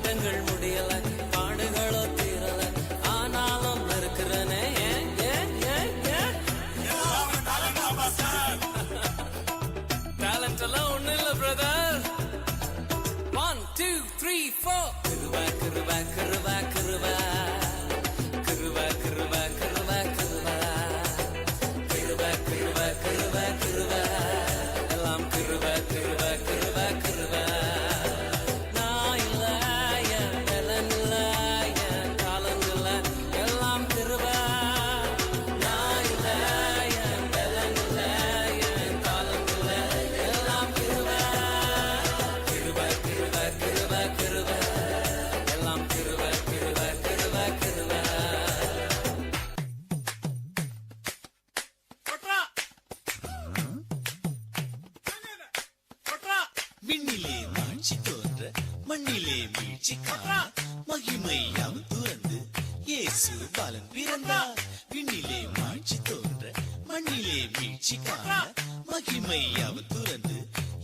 போராட்டங்கள் முடியல, பாடுகளோ தீரல, ஆனாலும் இருக்கிறனே. டேலண்ட் எல்லாம் ஒண்ணு இல்ல பிரதர். 1 2 3 4 கிருபா கிருபா கிருபா கிருபா கிருபா கிருபா கிருபா கிருபா கிருபா கிருபா கிருபா கிருபா எல்லாம் கிருபா கிருபா கிருபா கிருபா. நான் இல்ல, என் பலன் இல்ல, என் காலம் இல்ல, எல்லாம் கிருபா. நான் இல்ல, என் பலன் இல்ல, என் காலம் இல்ல, எல்லாம் கிருபா. கிருபா கிருபா கிருபா கிருபா எல்லாம் கிருபா கிருபா கிருபா கிருபா. விண்ணிலே மாட்சி தோன்ற மண்ணிலே மீழ்ச்சி காண மகிமையாம் துறந்து இயேசு பாலன் பிறந்தார். விண்ணிலே மாட்சி தோன்ற மண்ணிலே மீழ்ச்சி காண மகிமையாம் துறந்து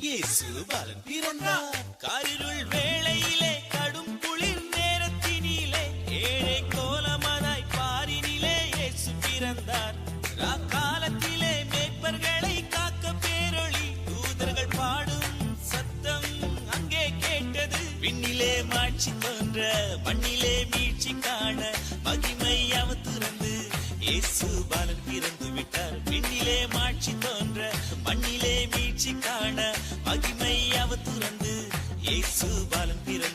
இயேசு பாலன் பிறந்தார். காரிருள் வேளையிலே கடும் குளிர் நேரத்தினிலே ஏழை கோலமதாய் பாரினிலே இயேசு பிறந்தார். காலத்திலே மேற்பர்களை காக்க பேரொளி தூதர்கள் பாடும் சத்தம் அங்கே கேட்டது. விண்ணிலே மாட்சி தோன்ற மண்ணிலே மீட்சி காண மகிமை அவ துறந்து இயேசு பாலன் பிறந்து விட்டார். விண்ணிலே மாட்சி தோன்ற மண்ணிலே மீட்சி காண மகிமை அவ துறந்து இயேசு பாலன் பிறந்து